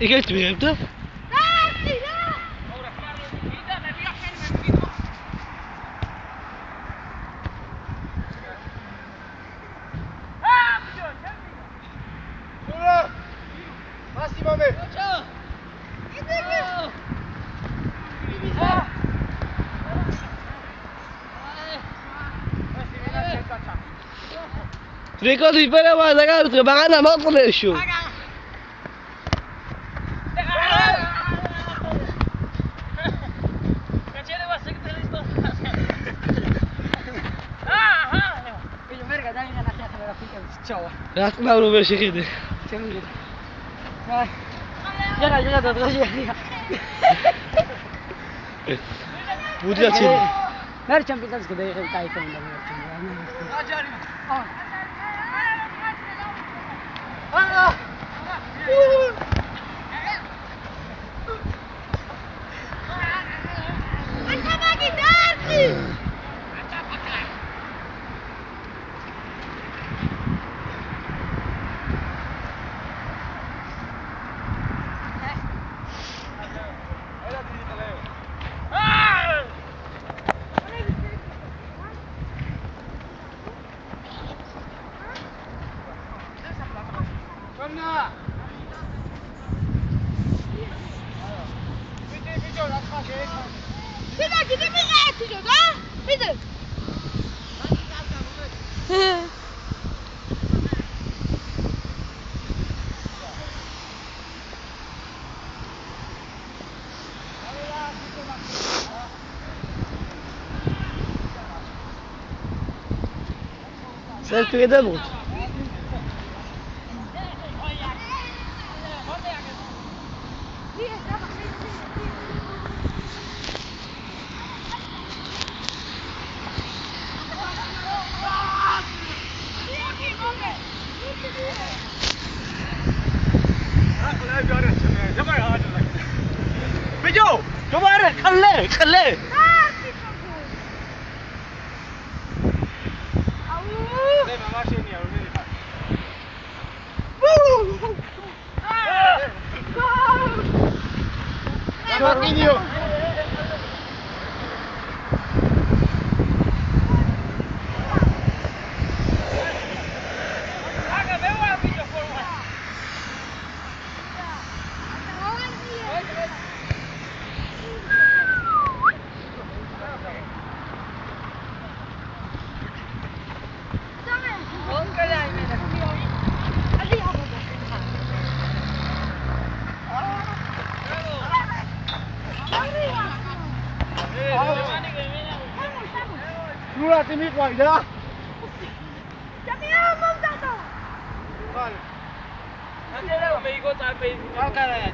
იქეთ მიიღებ და? Ricordi per la ragazza, ma non molto nessuno. Rahat mı olur böyle şekilde? Gel da dur. Bu da çin. Ver Champions League de kayıp oldu. Sen Türkiye'de mi? Bejo, kemana? Kalle. Marquinhos. Nulla ti mi guarda. Chiamiamo montato. Vale. Andiamo mi dico sta per. Calcare.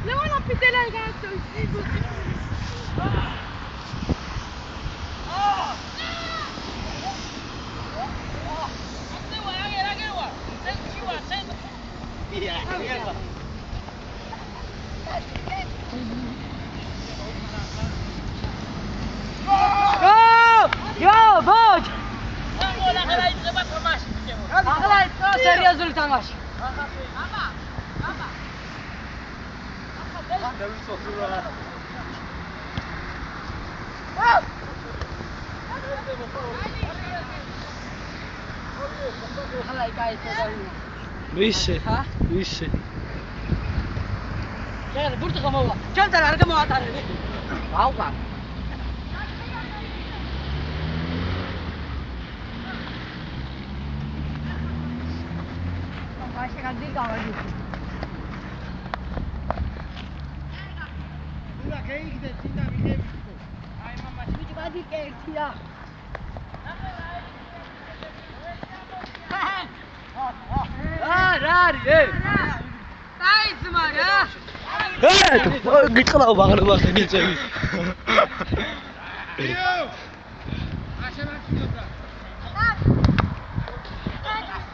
Non ho più delegato. Yo, boç. Ağlay, seriozul tamaş. Visse. Ha? Visse. Gel, burada kamu var. Gel de arkamı atar. Wow, wow. Başka bir kahve. Nulla che gide tinda mi devi. Ay mamma, hiç badi kertiya. Rar. Kayıt var ya. Evet. Git kala bakın bak geçelim.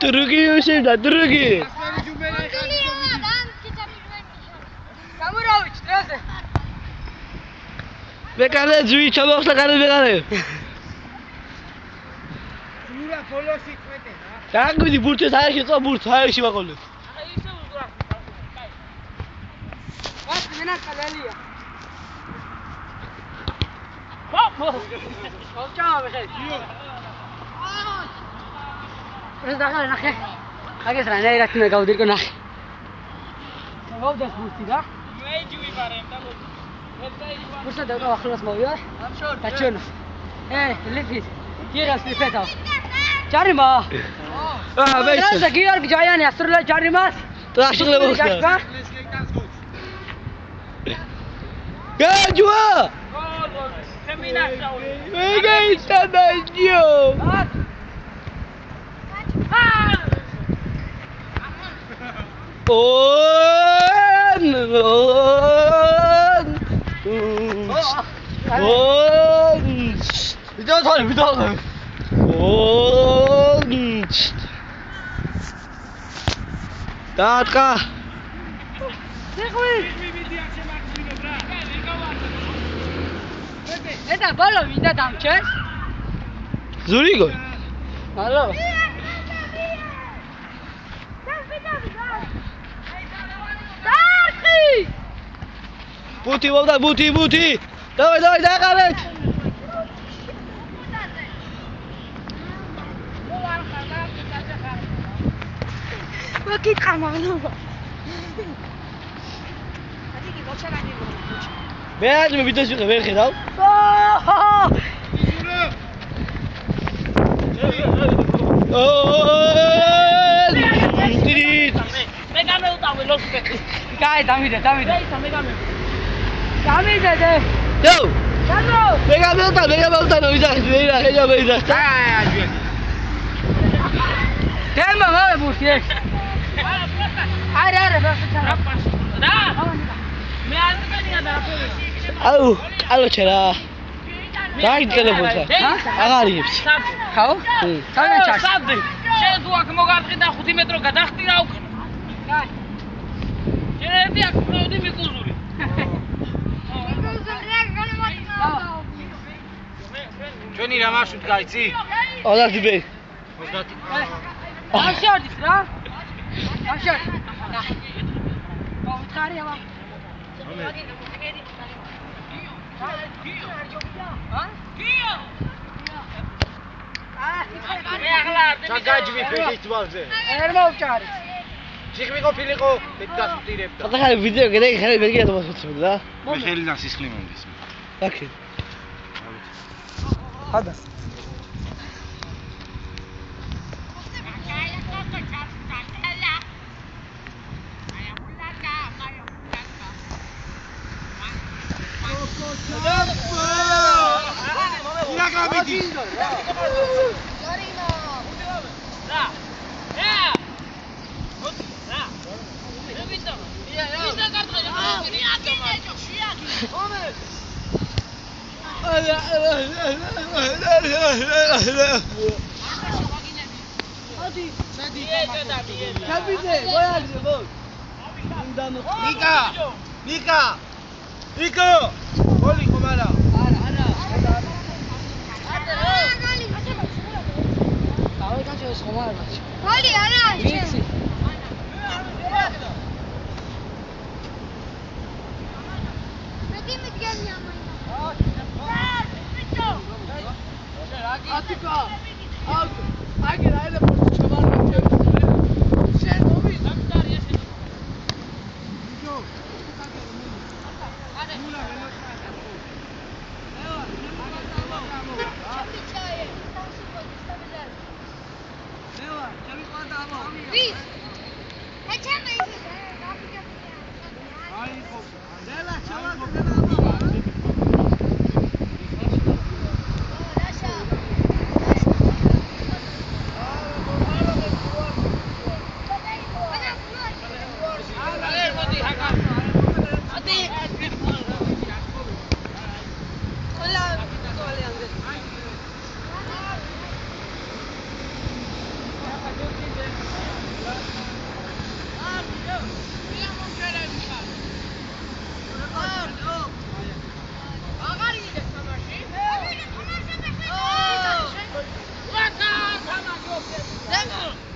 Drugi şimdi drugi. Kamurovic, nerede? Bekale züğü çabuksa kanı bekale. უზურა ბოლოსი ყვეტე რა. დააგვიდი ბურთს აერში წვა ბურთს აერში ვაყოლე. ისე უზურა. ვას მენა კალალია. Ciao, Resta nahe. Age sra nahi rakhi me gaudir ko nahe. Gaudas busti da. Mei jivi barem da lo. Bursa da ga khlas mavia. Tachona. Lifit. Kiras lifeta. Charima. Besh. Rasa giar gayani asrla charimas. Trashile bosta. Gajwa. Mega instantâneo! Datka! Eta bolo vida damches. Zurigo. Allo. Buti vada buti. Давай, дагавეთ. Ваки каманова. მე აჯმე ვიდეოში ვერ ხედავ. მე გამევტავე ლოსკე. კაი, დამიდე. დამიდე. დო. დადო. მე გამევტავე ვიზახი, ვეირა ხედა მე ვიზახი. აი, აჯვენ. დემო მოვებურთი ეს. არა, ბასა. და? მე აზრია და ალო ჩერა. გაიგელებოდა. აღარიებს. ხაო? ძალიან ჩაშ. საბდი. შენ თუ აქ მოგადღი და 5 მეტრო გადახტი რა უკნო. კაი. შენ ერთი აქ მოვდი მიკუზური. ჩვენი რა მარშრუტ გაიცი? 30 ბე. 30. აღშორდის რა? აღშორ. გავთხარი ამა. ჩაგაჯვი ფეხის თვალზე. ვერ მოვჭარი. ჩიხმი ყოფილიყო, მე დასტირებდა. ხათახალი ვიდეო გეдай ხელი ვერ გიათ მოსწრებდა და. მე ხელიდან სისხლი მომდის. აკი. ხადა. ნიკა გოლი ხომარა დავე გაჩეს ხომარ მაჩი. გოლი არა ვიცი. მეტი მიგენია მაინც. ატიკა. აგე რა ელა პოსტ ჩავარდა. შენ მომი სამტარი ესე. ჯო. Vis. Eçeme izle. ზემო